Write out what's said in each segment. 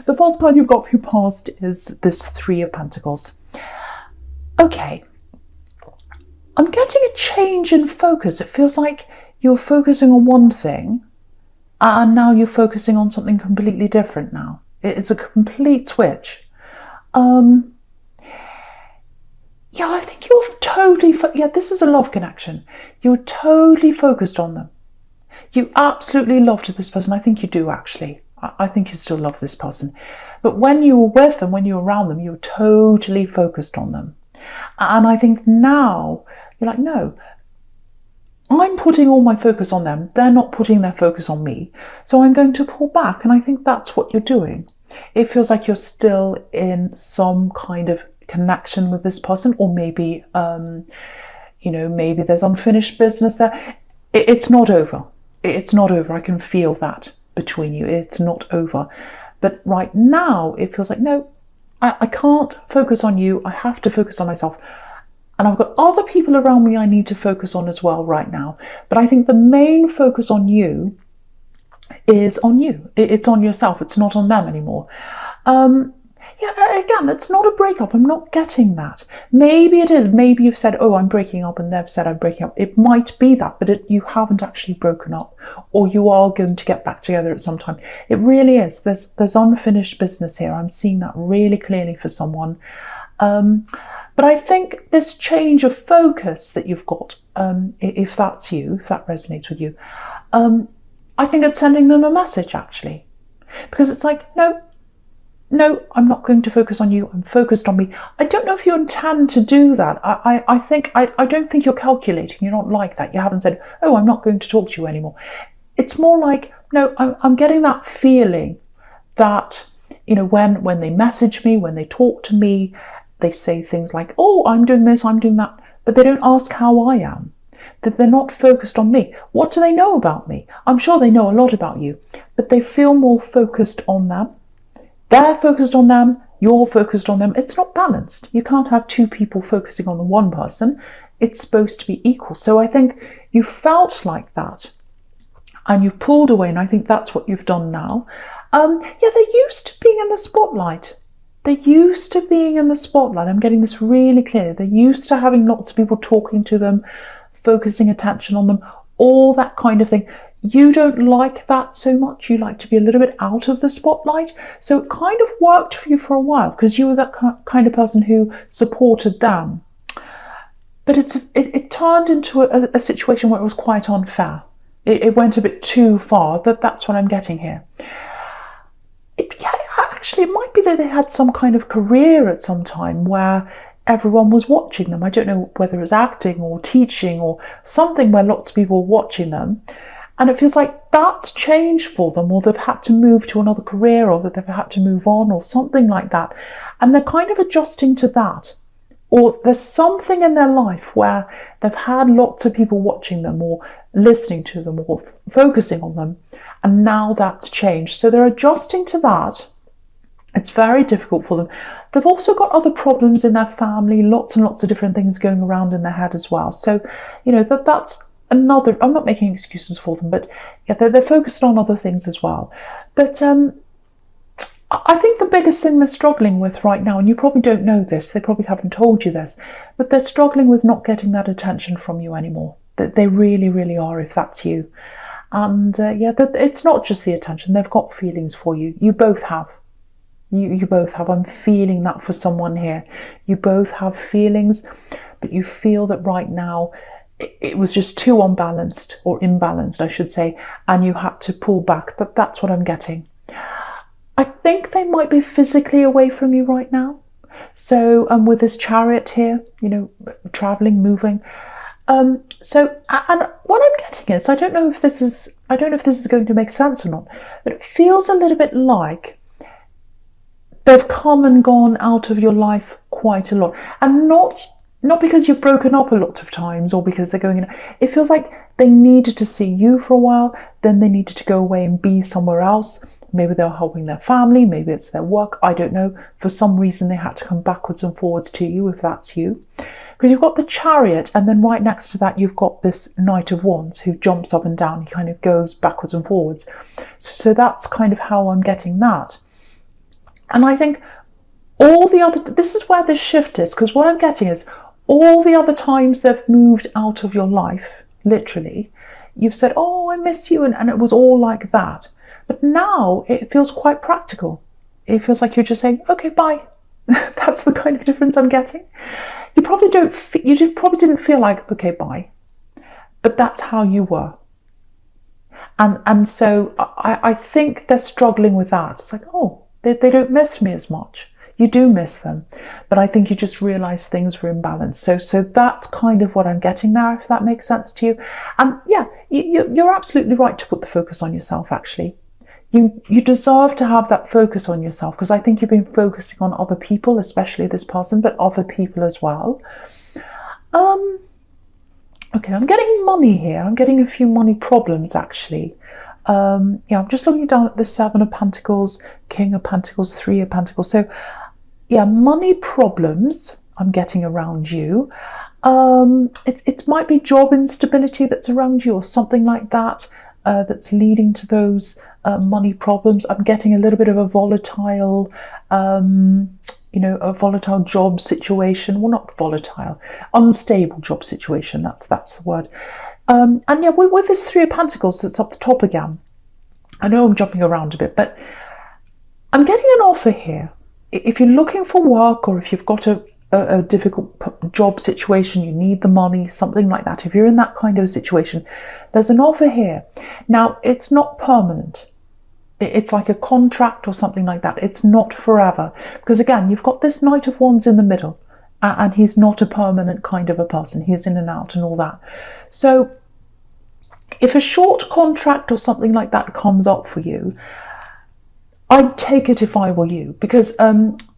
The first card you've got for your past is this Three of Pentacles. Okay. I'm getting a change in focus. It feels like you're focusing on one thing and now you're focusing on something completely different now. It's a complete switch. Yeah, I think you're totally, this is a love connection. You're totally focused on them. You absolutely loved this person. I think you do, actually. I think you still love this person. But when you were with them, when you were around them, you were totally focused on them. And I think now you're like, no, I'm putting all my focus on them. They're not putting their focus on me. So I'm going to pull back. And I think that's what you're doing. It feels like you're still in some kind of connection with this person, or maybe, maybe there's unfinished business there. It's not over. It's not over. I can feel that between you. It's not over. But right now, it feels like, no, I can't focus on you. I have to focus on myself. And I've got other people around me I need to focus on as well right now. But I think the main focus on you is on you. It's on yourself. It's not on them anymore. Again, it's not a breakup. I'm not getting that. Maybe it is. Maybe you've said, oh, I'm breaking up, and they've said I'm breaking up. It might be that, but you haven't actually broken up, or you are going to get back together at some time. It really is. There's unfinished business here. I'm seeing that really clearly for someone. But I think this change of focus that you've got, if that's you, if that resonates with you, I think it's sending them a message, actually. Because it's like, no, I'm not going to focus on you. I'm focused on me. I don't know if you intend to do that. I don't think you're calculating. You're not like that. You haven't said, oh, I'm not going to talk to you anymore. It's more like, no, I'm getting that feeling that, when they message me, when they talk to me, they say things like, oh, I'm doing this, I'm doing that. But they don't ask how I am. That they're not focused on me. What do they know about me? I'm sure they know a lot about you, but they feel more focused on them. They're focused on them, you're focused on them. It's not balanced. You can't have two people focusing on the one person. It's supposed to be equal. So I think you felt like that and you pulled away, and I think that's what you've done now. They're used to being in the spotlight. They're used to being in the spotlight. I'm getting this really clear. They're used to having lots of people talking to them, focusing attention on them, all that kind of thing. You don't like that so much. You like to be a little bit out of the spotlight. So it kind of worked for you for a while because you were that kind of person who supported them. But it turned into a situation where it was quite unfair. It went a bit too far. That's what I'm getting here. Actually, it might be that they had some kind of career at some time where everyone was watching them. I don't know whether it was acting or teaching or something where lots of people were watching them. And it feels like that's changed for them, or they've had to move to another career, or that they've had to move on, or something like that. And they're kind of adjusting to that. Or there's something in their life where they've had lots of people watching them, or listening to them, or focusing on them. And now that's changed. So they're adjusting to that. It's very difficult for them. They've also got other problems in their family, lots and lots of different things going around in their head as well. So, that's another, I'm not making excuses for them, but yeah, they're focused on other things as well. But I think the biggest thing they're struggling with right now, and you probably don't know this, they probably haven't told you this, but they're struggling with not getting that attention from you anymore. That they really, really are, if that's you. And it's not just the attention, they've got feelings for you. You both have. You both have. I'm feeling that for someone here. You both have feelings, but you feel that right now it was just too unbalanced, or imbalanced, I should say, and you had to pull back. That's what I'm getting. I think they might be physically away from you right now. So with this Chariot here, traveling, moving. And what I'm getting is, I don't know if this is going to make sense or not, but it feels a little bit like they've come and gone out of your life quite a lot, and not because you've broken up a lot of times, or because they're going in. It feels like they needed to see you for a while, then they needed to go away and be somewhere else. Maybe they're helping their family, maybe it's their work, I don't know. For some reason they had to come backwards and forwards to you, if that's you. Because you've got the Chariot, and then right next to that you've got this Knight of Wands who jumps up and down. He kind of goes backwards and forwards. So that's kind of how I'm getting that. And I think this is where this shift is, because what I'm getting is all the other times they've moved out of your life, literally, you've said, oh, I miss you, and it was all like that. But now it feels quite practical. It feels like you're just saying, okay, bye. That's the kind of difference I'm getting. You probably didn't feel like, okay, bye. But that's how you were. And so I think they're struggling with that. It's like, oh, they don't miss me as much. You do miss them. But I think you just realised things were imbalanced. So that's kind of what I'm getting there, if that makes sense to you. And yeah, you're absolutely right to put the focus on yourself, actually. You deserve to have that focus on yourself, because I think you've been focusing on other people, especially this person, but other people as well. Okay, I'm getting money here. I'm getting a few money problems, actually. I'm just looking down at the Seven of Pentacles, King of Pentacles, Three of Pentacles. So, yeah, money problems I'm getting around you. It might be job instability that's around you or something like that, that's leading to those money problems. I'm getting a little bit of a volatile, a volatile job situation. Well, not volatile, unstable job situation. That's the word. And yeah, with this Three of Pentacles that's up the top again, I know I'm jumping around a bit, but I'm getting an offer here. If you're looking for work, or if you've got a difficult job situation, you need the money, something like that. If you're in that kind of situation, there's an offer here. Now, it's not permanent. It's like a contract or something like that. It's not forever. Because again, you've got this Knight of Wands in the middle, and he's not a permanent kind of a person. He's in and out and all that. So if a short contract or something like that comes up for you, I'd take it if I were you. Because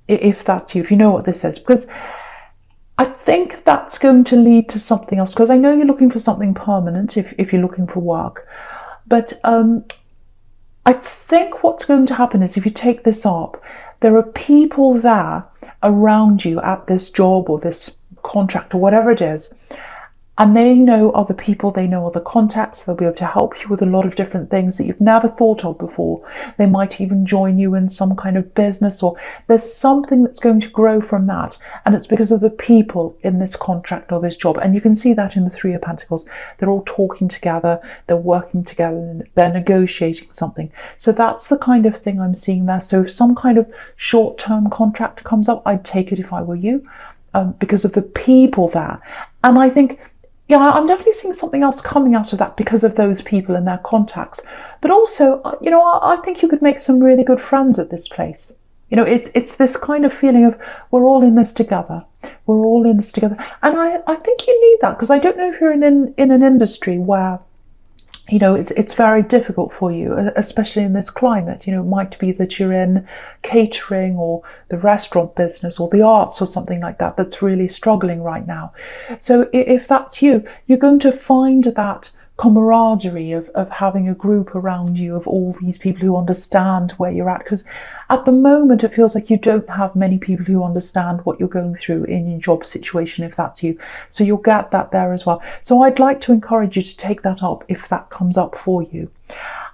if that's you, if you know what this is, because I think that's going to lead to something else. Because I know you're looking for something permanent if you're looking for work. But I think what's going to happen is, if you take this up, there are people there around you at this job or this contract or whatever it is, and they know other people, they know other contacts, they'll be able to help you with a lot of different things that you've never thought of before. They might even join you in some kind of business, or there's something that's going to grow from that, and it's because of the people in this contract or this job. And you can see that in the Three of Pentacles. They're all talking together, they're working together, they're negotiating something. So that's the kind of thing I'm seeing there. So if some kind of short-term contract comes up, I'd take it if I were you, because of the people there. And I think, yeah, I'm definitely seeing something else coming out of that because of those people and their contacts. But also, I think you could make some really good friends at this place. It's this kind of feeling of, we're all in this together. We're all in this together. And I think you need that, because I don't know if you're in an industry where, it's very difficult for you, especially in this climate. It might be that you're in catering or the restaurant business or the arts or something like that that's really struggling right now. So if that's you, you're going to find that camaraderie of having a group around you of all these people who understand where you're at. Because at the moment, it feels like you don't have many people who understand what you're going through in your job situation, if that's you. So you'll get that there as well. So I'd like to encourage you to take that up if that comes up for you.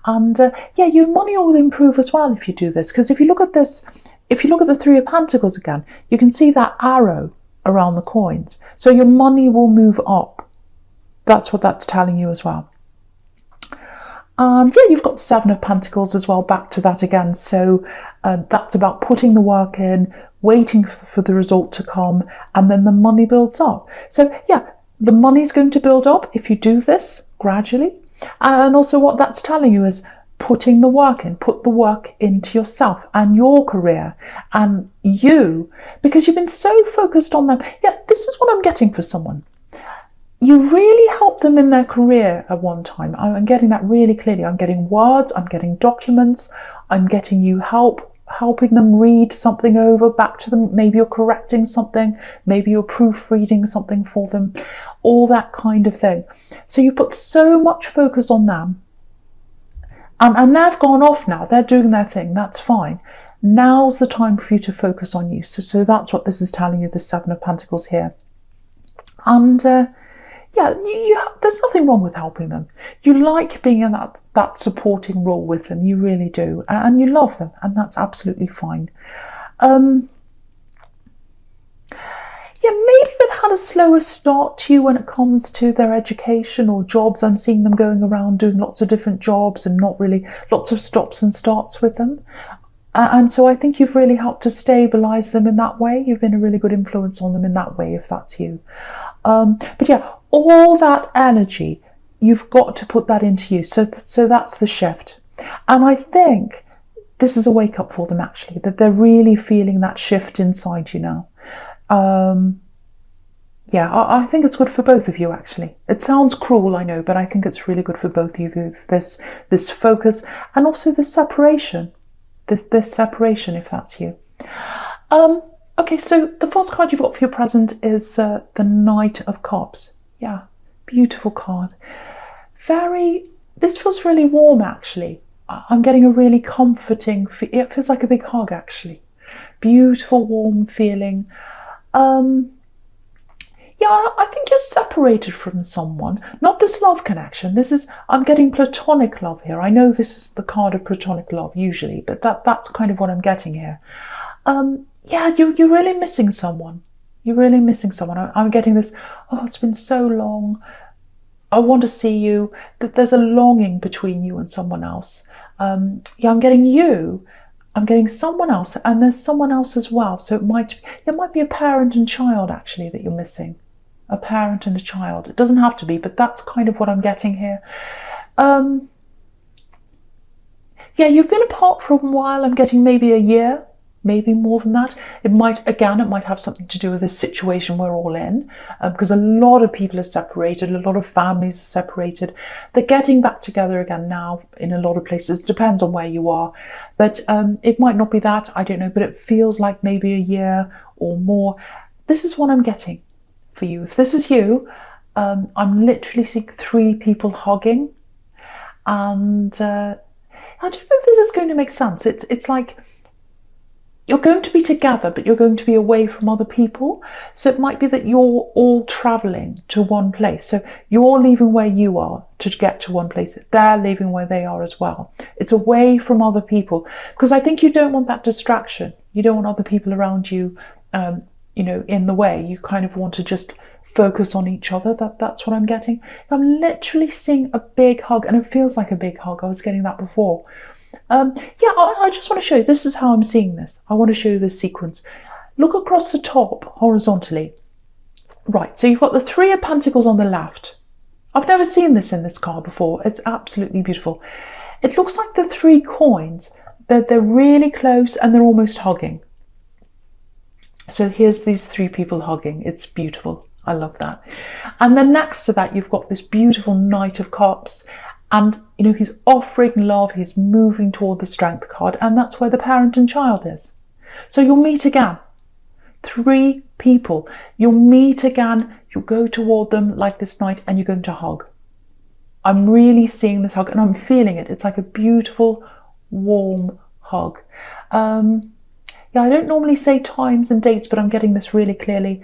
And yeah, your money will improve as well if you do this. Because if you look at this, if you look at the Three of Pentacles again, you can see that arrow around the coins. So your money will move up. That's what that's telling you as well. And yeah, you've got the Seven of Pentacles as well, back to that again. So that's about putting the work in, waiting for the result to come, and then the money builds up. So yeah, the money's going to build up if you do this gradually. And also what that's telling you is putting the work in, put the work into yourself and your career and you, because you've been so focused on them. Yeah, this is what I'm getting for someone. You really helped them in their career at one time. I'm getting that really clearly. I'm getting words, I'm getting documents, I'm getting you helping them read something over back to them. Maybe you're correcting something, maybe you're proofreading something for them, all that kind of thing. So you put so much focus on them. And they've gone off now, they're doing their thing, that's fine. Now's the time for you to focus on you. So that's what this is telling you, the Seven of Pentacles here. And yeah, there's nothing wrong with helping them. You like being in that supporting role with them, you really do, and you love them, and that's absolutely fine. Yeah, maybe they've had a slower start to you when it comes to their education or jobs. I'm seeing them going around doing lots of different jobs and not really lots of stops and starts with them. And so I think you've really helped to stabilise them in that way. You've been a really good influence on them in that way, if that's you. But yeah, all that energy, you've got to put that into you. So that's the shift. And I think this is a wake up for them, actually, that they're really feeling that shift inside you now. Yeah, I think it's good for both of you, actually. It sounds cruel, I know, but I think it's really good for both of you, this focus and also this separation. This separation, if that's you. Okay, so the first card you've got for your present is the Knight of Cups. Yeah, beautiful card. This feels really warm, actually. I'm getting a really comforting, it feels like a big hug, actually. Beautiful, warm feeling. Yeah, I think you're separated from someone. Not this love connection. I'm getting platonic love here. I know this is the card of platonic love usually, but that's kind of what I'm getting here. Yeah, you're really missing someone. You're really missing someone. I'm getting this, oh, it's been so long. I want to see you. That there's a longing between you and someone else. Yeah, I'm getting you. I'm getting someone else, and there's someone else as well. So it might be a parent and child, actually, that you're missing. A parent and a child. It doesn't have to be, but that's kind of what I'm getting here. Yeah, you've been apart for a while. I'm getting maybe a year, maybe more than that. It might have something to do with this situation we're all in, because a lot of people are separated, a lot of families are separated. They're getting back together again now in a lot of places. It depends on where you are, but it might not be that, I don't know, but it feels like maybe a year or more. This is what I'm getting for you. If this is you, I'm literally seeing 3 people hugging, and I don't know if this is going to make sense. It's like you're going to be together, but you're going to be away from other people. So it might be that you're all traveling to one place. So you're leaving where you are to get to one place. They're leaving where they are as well. It's away from other people, because I think you don't want that distraction. You don't want other people around you, in the way. You kind of want to just focus on each other. That's what I'm getting. I'm literally seeing a big hug, and it feels like a big hug. I was getting that before. Yeah, I just want to show you, this is how I'm seeing this. I want to show you this sequence. Look across the top horizontally. Right, so you've got the 3 of Pentacles on the left. I've never seen this in this card before. It's absolutely beautiful. It looks like the 3 coins. They're really close and they're almost hugging. So here's these 3 people hugging. It's beautiful. I love that. And then next to that, you've got this beautiful Knight of Cups. And, he's offering love. He's moving toward the Strength card. And that's where the parent and child is. So you'll meet again. 3 people. You'll meet again. You'll go toward them like this Knight, and you're going to hug. I'm really seeing this hug, and I'm feeling it. It's like a beautiful, warm hug. Yeah, I don't normally say times and dates, but I'm getting this really clearly.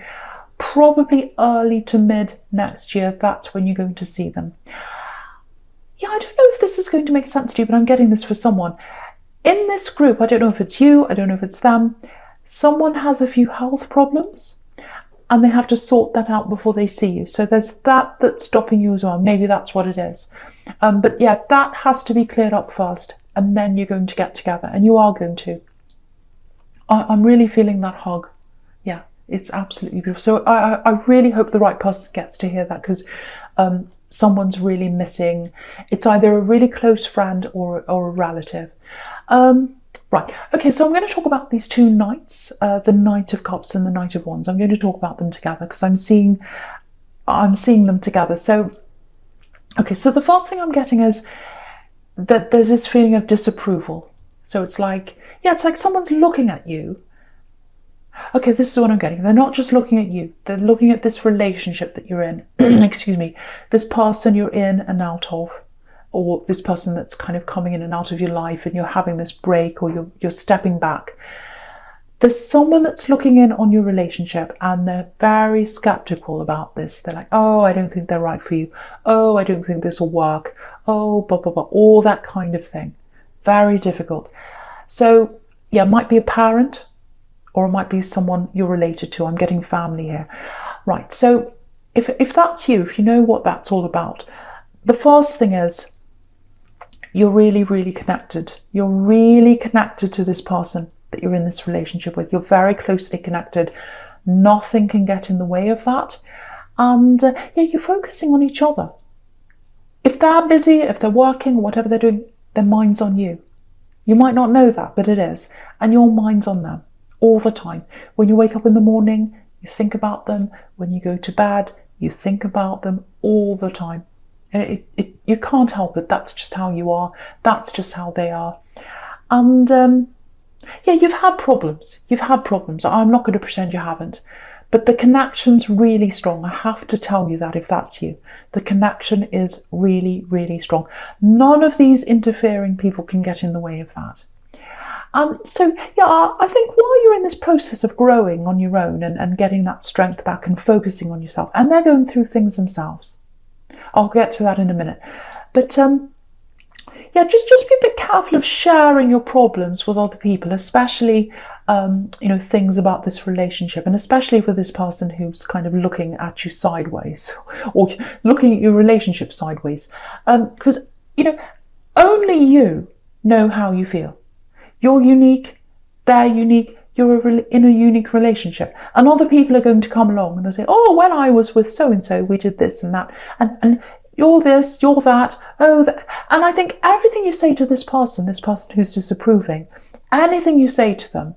Probably early to mid next year, that's when you're going to see them. Yeah, I don't know if this is going to make sense to you, but I'm getting this for someone. In this group, I don't know if it's you, I don't know if it's them, someone has a few health problems and they have to sort that out before they see you. So there's that's stopping you as well. Maybe that's what it is. But yeah, that has to be cleared up first, and then you're going to get together, and you are going to. I'm really feeling that hug. Yeah, it's absolutely beautiful. So I really hope the right person gets to hear that, because someone's really missing. It's either a really close friend or a relative. Right, okay, so I'm going to talk about these 2 knights, the Knight of Cups and the Knight of Wands. I'm going to talk about them together because I'm seeing them together. So, okay, so the first thing I'm getting is that there's this feeling of disapproval. So it's like, yeah, it's like someone's looking at you. Okay, this is what I'm getting. They're not just looking at you. They're looking at this relationship that you're in. Excuse me. This person you're in and out of, or this person that's kind of coming in and out of your life, and you're having this break, or you're stepping back. There's someone that's looking in on your relationship and they're very skeptical about this. They're like, oh, I don't think they're right for you. Oh, I don't think this will work. Oh, blah, blah, blah, all that kind of thing. Very difficult. So, yeah, it might be a parent or it might be someone you're related to. I'm getting family here. Right, so if that's you, if you know what that's all about, the first thing is you're really, really connected. You're really connected to this person that you're in this relationship with. You're very closely connected. Nothing can get in the way of that. And yeah, you're focusing on each other. If they're busy, if they're working, whatever they're doing, their mind's on you. You might not know that, but it is. And your mind's on them all the time. When you wake up in the morning, you think about them. When you go to bed, you think about them all the time. You can't help it. That's just how you are. That's just how they are. And yeah, you've had problems. You've had problems. I'm not going to pretend you haven't. But the connection's really strong. I have to tell you that if that's you. The connection is really, really strong. None of these interfering people can get in the way of that. So, yeah, I think while you're in this process of growing on your own and getting that strength back and focusing on yourself, and they're going through things themselves. I'll get to that in a minute. But, yeah, just be a bit careful of sharing your problems with other people, especially, you know, things about this relationship, and especially with this person who's kind of looking at you sideways or looking at your relationship sideways. Because, you know, only you know how you feel. You're unique, they're unique, you're in a unique relationship. And other people are going to come along and they'll say, oh, when I was with so-and-so, we did this and that. And you're this, you're that, oh, that. And I think everything you say to this person who's disapproving, anything you say to them,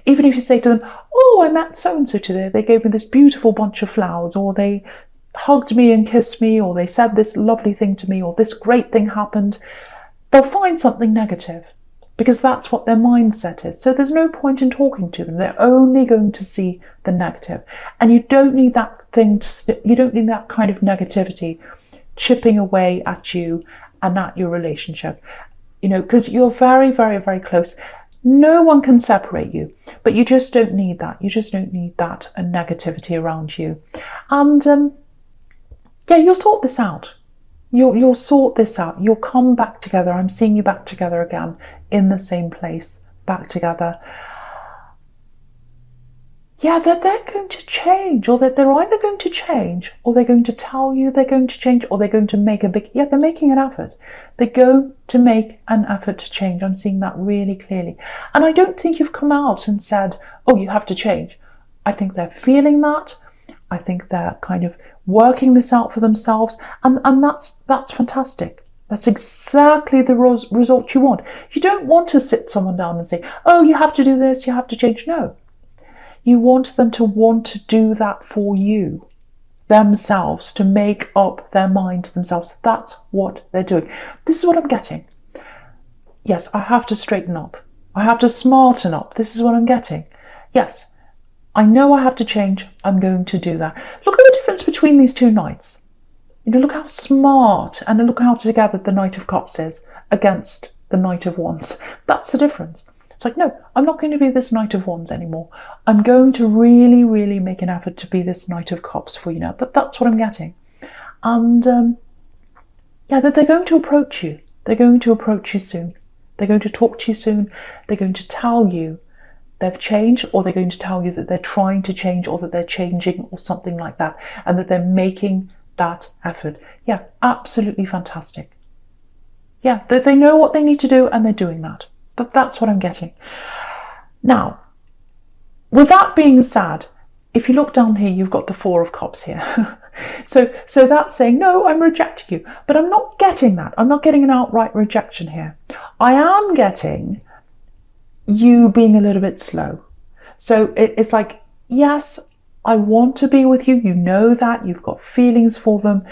even if you say to them, oh, I met so-and-so today, they gave me this beautiful bunch of flowers, or they hugged me and kissed me, or they said this lovely thing to me, or this great thing happened, they'll find something negative. Because that's what their mindset is. So there's no point in talking to them. They're only going to see the negative. And you don't need that you don't need that kind of negativity chipping away at you and at your relationship. You know, because you're very, very, very close. No one can separate you, but you just don't need that. You just don't need that negativity around you. And yeah, you'll sort this out. You'll sort this out. You'll come back together. I'm seeing you back together again in the same place, back together. Yeah, they're going to change, or that they're either going to change, or they're going to tell you they're going to change, or they're going to make they're making an effort. They're going to make an effort to change. I'm seeing that really clearly. And I don't think you've come out and said, oh, you have to change. I think they're feeling that. I think they're kind of working this out for themselves, and that's fantastic. That's exactly the result you want. You don't want to sit someone down and say, oh, you have to do this, you have to change. No. You want them to want to do that for you, themselves, to make up their mind to themselves. That's what they're doing. This is what I'm getting. Yes, I have to straighten up. I have to smarten up. This is what I'm getting. Yes. I know I have to change. I'm going to do that. Look at the difference between these two knights. You know, look how smart and look how together the Knight of Cups is against the Knight of Wands. That's the difference. It's like, no, I'm not going to be this Knight of Wands anymore. I'm going to really, really make an effort to be this Knight of Cups for you now. But that's what I'm getting. And yeah, that they're going to approach you. They're going to approach you soon. They're going to talk to you soon. They're going to tell you they've changed, or they're going to tell you that they're trying to change, or that they're changing, or something like that, and that they're making that effort. Yeah, absolutely fantastic. Yeah, they know what they need to do and they're doing that. But that's what I'm getting. Now, with that being said, if you look down here, you've got the Four of Cups here. So that's saying, no, I'm rejecting you. But I'm not getting that. I'm not getting an outright rejection here. I am getting you being a little bit slow. So it's like, yes, I want to be with you. You know that. You've got feelings for them.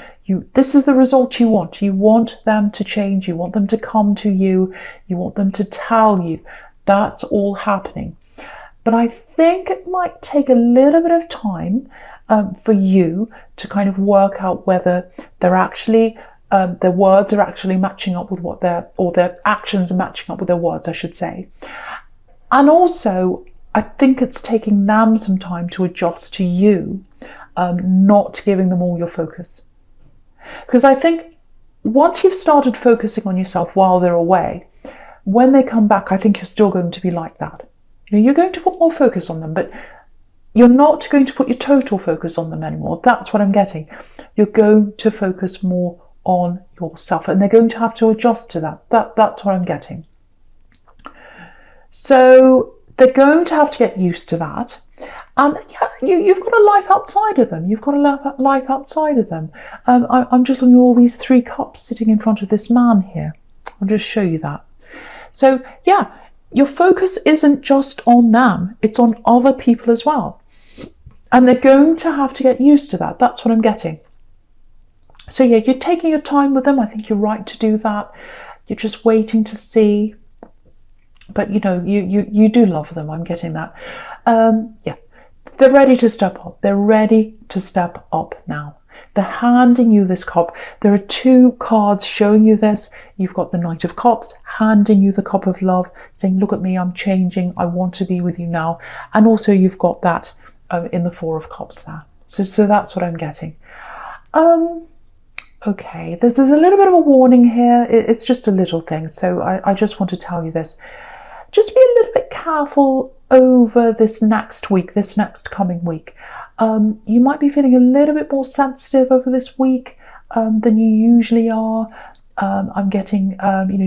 This is the result you want. You want them to change. You want them to come to you. You want them to tell you. That's all happening. But I think it might take a little bit of time for you to kind of work out whether they're actually their words are actually matching up with or their actions are matching up with their words, I should say. And also, I think it's taking them some time to adjust to you, not giving them all your focus. Because I think once you've started focusing on yourself while they're away, when they come back, I think you're still going to be like that. You're going to put more focus on them, but you're not going to put your total focus on them anymore. That's what I'm getting. You're going to focus more on yourself, and they're going to have to adjust to that. That's what I'm getting. So they're going to have to get used to that. And yeah, you've got a life outside of them. You've got a life outside of them. I'm just looking at all these 3 cups sitting in front of this man here. I'll just show you that. So yeah, your focus isn't just on them. It's on other people as well. And they're going to have to get used to that. That's what I'm getting. So yeah, you're taking your time with them. I think you're right to do that. You're just waiting to see. But you do love them. I'm getting that. Yeah. They're ready to step up. They're ready to step up now. They're handing you this cup. There are 2 cards showing you this. You've got the Knight of Cups handing you the cup of love, saying, look at me, I'm changing. I want to be with you now. And also you've got that in the 4 of Cups there. So that's what I'm getting. Okay, there's a little bit of a warning here. It's just a little thing. So I just want to tell you this. Just be a little bit careful over this next week, this next coming week. You might be feeling a little bit more sensitive over this week than you usually are. I'm getting,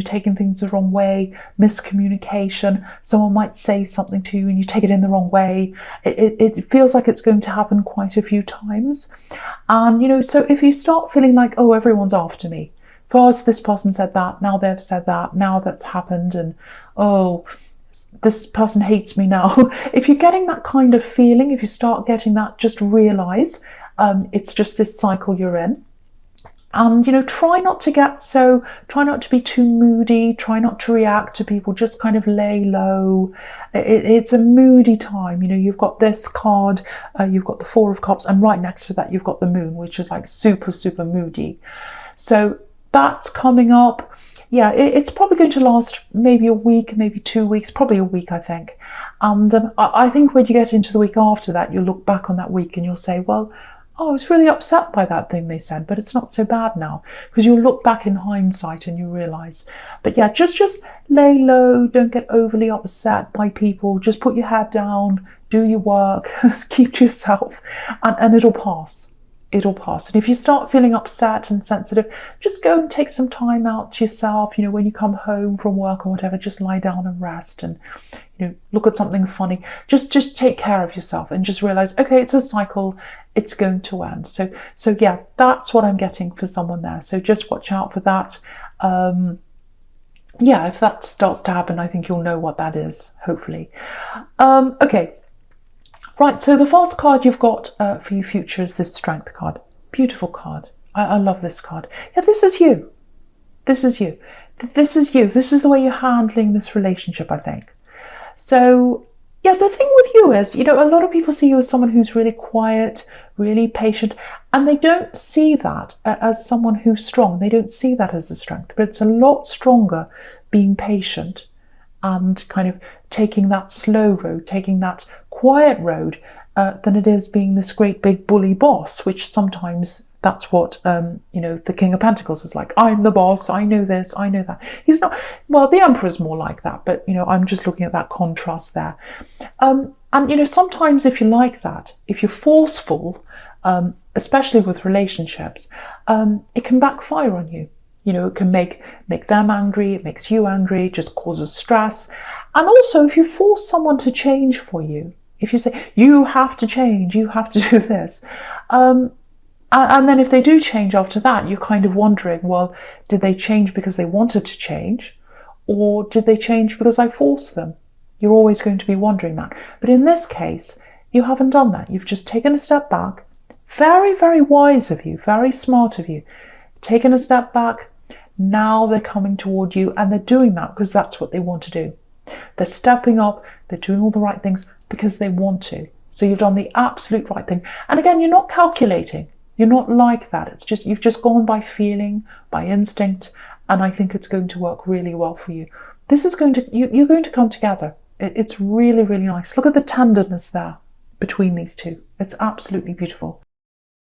taking things the wrong way, miscommunication. Someone might say something to you and you take it in the wrong way. It feels like it's going to happen quite a few times. And, so if you start feeling like, oh, everyone's after me. First, this person said that, now they've said that, now that's happened, and oh, this person hates me now. If you're getting that kind of feeling, if you start getting that, just realize it's just this cycle you're in. And, try not to be too moody, try not to react to people, just kind of lay low. It's a moody time. You've got this card, you've got the 4 of Cups, and right next to that, you've got the Moon, which is like super, super moody. So that's coming up. Yeah, it's probably going to last maybe a week, maybe 2 weeks, probably a week, I think. And I think when you get into the week after that, you'll look back on that week and you'll say, well, oh, I was really upset by that thing they said, but it's not so bad now. Because you'll look back in hindsight and you realise. But yeah, just lay low, don't get overly upset by people. Just put your head down, do your work, keep to yourself, and it'll pass. It'll pass. And if you start feeling upset and sensitive, just go and take some time out to yourself. When you come home from work or whatever, just lie down and rest and, look at something funny. Just take care of yourself and just realize, okay, it's a cycle. It's going to end. So yeah, that's what I'm getting for someone there. So just watch out for that. Yeah, if that starts to happen, I think you'll know what that is, hopefully. Okay. Right, so the first card you've got for your future is this Strength card. Beautiful card. I love this card. Yeah, this is you. This is you. This is you. This is the way you're handling this relationship, I think. So, yeah, the thing with you is, a lot of people see you as someone who's really quiet, really patient, and they don't see that as someone who's strong. They don't see that as a strength, but it's a lot stronger being patient and kind of taking that slow road, taking that quiet road, than it is being this great big bully boss, which sometimes that's what, the King of Pentacles is like. I'm the boss, I know this, I know that. He's not, well, the Emperor's more like that, but, I'm just looking at that contrast there. And, sometimes if you're like that, if you're forceful, especially with relationships, it can backfire on you. It can make them angry, it makes you angry, it just causes stress. And also, if you force someone to change for you, if you say, you have to change, you have to do this, and then if they do change after that, you're kind of wondering, well, did they change because they wanted to change? Or did they change because I forced them? You're always going to be wondering that. But in this case, you haven't done that. You've just taken a step back. Very, very wise of you, very smart of you. Taken a step back. Now they're coming toward you, and they're doing that because that's what they want to do. They're stepping up, they're doing all the right things because they want to. So you've done the absolute right thing. And again, you're not calculating. You're not like that. It's just, you've just gone by feeling, by instinct, and I think it's going to work really well for you. This is going to, you're going to come together. It's really, really nice. Look at the tenderness there between these two. It's absolutely beautiful.